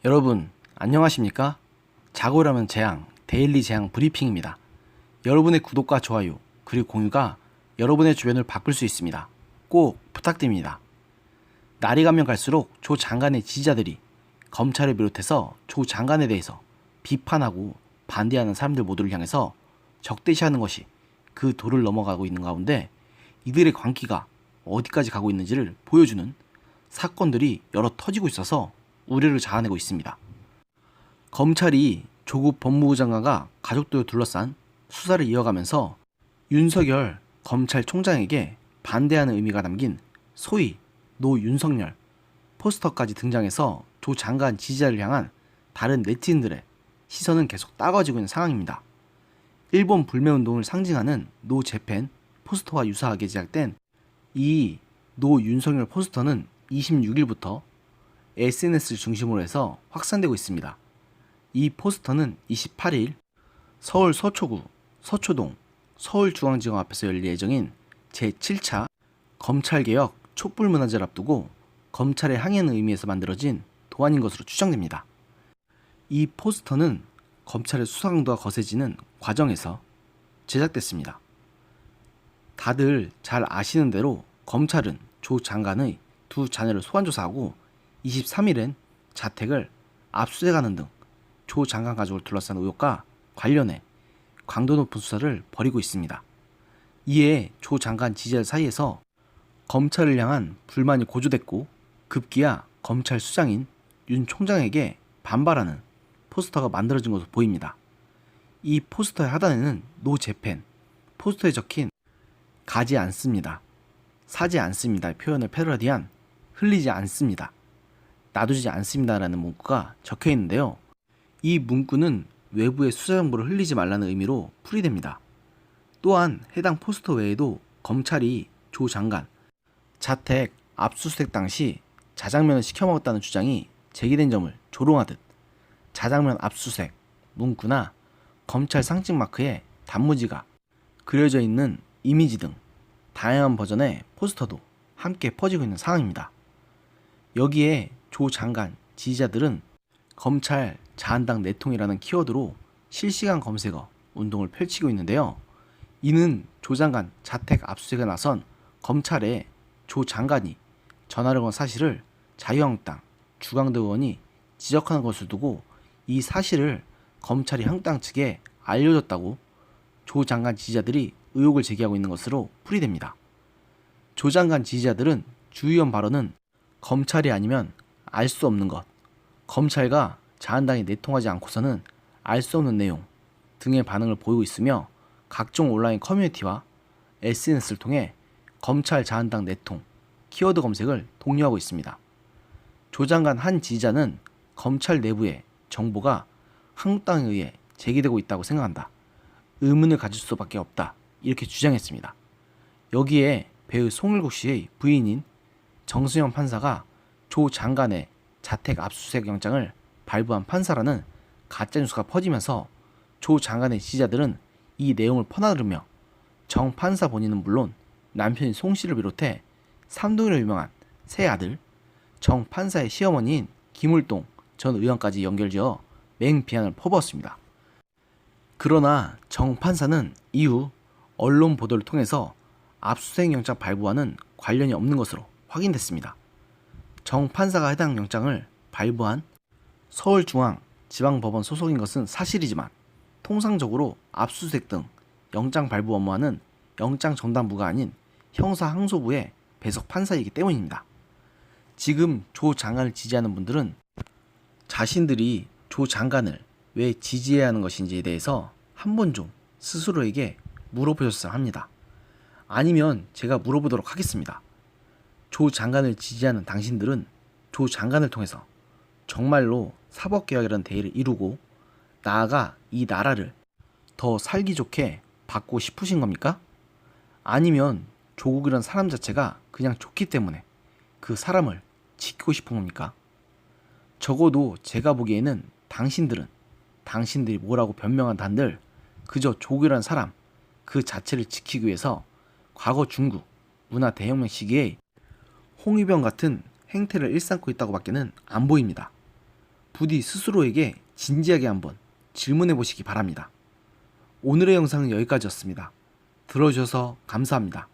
여러분 안녕하십니까? 자고 일어나면 재앙 데일리 재앙 브리핑입니다. 여러분의 구독과 좋아요 그리고 공유가 여러분의 주변을 바꿀 수 있습니다. 꼭 부탁드립니다. 날이 가면 갈수록 조 장관의 지지자들이 검찰을 비롯해서 조 장관에 대해서 비판하고 반대하는 사람들 모두를 향해서 적대시하는 것이 그 도를 넘어가고 있는 가운데 이들의 광기가 어디까지 가고 있는지를 보여주는 사건들이 여러 터지고 있어서 우려를 자아내고 있습니다. 검찰이 조국 법무부 장관과 가족들을 둘러싼 수사를 이어가면서 윤석열 검찰총장에게 반대하는 의미가 담긴 소위 노윤석열 포스터까지 등장해서 조 장관 지지자를 향한 다른 네티즌들의 시선은 계속 따가워지고 있는 상황입니다. 일본 불매운동을 상징하는 노 재팬 포스터와 유사하게 제작된 이 노윤석열 포스터는 26일부터 SNS를 중심으로 해서 확산되고 있습니다. 이 포스터는 28일 서울 서초구, 서초동, 서울중앙지검 앞에서 열릴 예정인 제7차 검찰개혁 촛불문화제를 앞두고 검찰에 항의하는 의미에서 만들어진 도안인 것으로 추정됩니다. 이 포스터는 검찰의 수사 강도가 거세지는 과정에서 제작됐습니다. 다들 잘 아시는 대로 검찰은 조 장관의 두 자녀를 소환조사하고 23일엔 자택을 압수해가는 등 조 장관 가족을 둘러싼 의혹과 관련해 강도 높은 수사를 벌이고 있습니다. 이에 조 장관 지지자 사이에서 검찰을 향한 불만이 고조됐고 급기야 검찰 수장인 윤 총장에게 반발하는 포스터가 만들어진 것으로 보입니다. 이 포스터의 하단에는 노 재팬, 포스터에 적힌 가지 않습니다, 사지 않습니다의 표현을 패러디한 흘리지 않습니다, 놔두지 않습니다라는 문구가 적혀 있는데요. 이 문구는 외부의 수사 정보를 흘리지 말라는 의미로 풀이됩니다. 또한 해당 포스터 외에도 검찰이 조 장관 자택 압수수색 당시 자장면을 시켜 먹었다는 주장이 제기된 점을 조롱하듯 자장면 압수수색 문구나 검찰 상징 마크에 단무지가 그려져 있는 이미지 등 다양한 버전의 포스터도 함께 퍼지고 있는 상황입니다. 여기에 조 장관 지지자들은 검찰 자한당 내통이라는 키워드로 실시간 검색어 운동을 펼치고 있는데요. 이는 조 장관 자택 압수수색에 나선 검찰에 조 장관이 전화를 건 사실을 자유한국당 주광대 의원이 지적하는 것을 두고 이 사실을 검찰이 한국당 측에 알려줬다고 조 장관 지지자들이 의혹을 제기하고 있는 것으로 풀이됩니다. 조 장관 지지자들은 주 의원 발언은 검찰이 아니면 알 수 없는 것, 검찰과 자한당이 내통하지 않고서는 알 수 없는 내용 등의 반응을 보이고 있으며 각종 온라인 커뮤니티와 SNS를 통해 검찰 자한당 내통 키워드 검색을 독려하고 있습니다. 조 장관 한 지지자는 검찰 내부의 정보가 한국당에 의해 제기되고 있다고 생각한다, 의문을 가질 수밖에 없다, 이렇게 주장했습니다. 여기에 배우 송일국 씨의 부인인 정승현 판사가 조 장관의 자택 압수수색 영장을 발부한 판사라는 가짜뉴스가 퍼지면서 조 장관의 지지자들은 이 내용을 퍼나르며 정 판사 본인은 물론 남편인 송 씨를 비롯해 삼동이로 유명한 새 아들 정 판사의 시어머니인 김울동 전 의원까지 연결지어 맹비난을 퍼부었습니다. 그러나 정 판사는 이후 언론 보도를 통해서 압수수색 영장 발부와는 관련이 없는 것으로 확인됐습니다. 정 판사가 해당 영장을 발부한 서울중앙지방법원 소속인 것은 사실이지만 통상적으로 압수수색 등 영장 발부 업무와는 영장전담부가 아닌 형사항소부의 배석 판사이기 때문입니다. 지금 조 장관을 지지하는 분들은 자신들이 조 장관을 왜 지지해야 하는 것인지에 대해서 한 번 좀 스스로에게 물어보셨어야 합니다. 아니면 제가 물어보도록 하겠습니다. 조 장관을 지지하는 당신들은 조 장관을 통해서 정말로 사법개혁이라는 대의를 이루고 나아가 이 나라를 더 살기 좋게 바꾸고 싶으신 겁니까? 아니면 조국이라는 사람 자체가 그냥 좋기 때문에 그 사람을 지키고 싶은 겁니까? 적어도 제가 보기에는 당신들이 뭐라고 변명한 한들 그저 조국이라는 사람 그 자체를 지키기 위해서 과거 중국 문화 대혁명 시기에 홍위병 같은 행태를 일삼고 있다고 밖에는 안 보입니다. 부디 스스로에게 진지하게 한번 질문해 보시기 바랍니다. 오늘의 영상은 여기까지였습니다. 들어주셔서 감사합니다.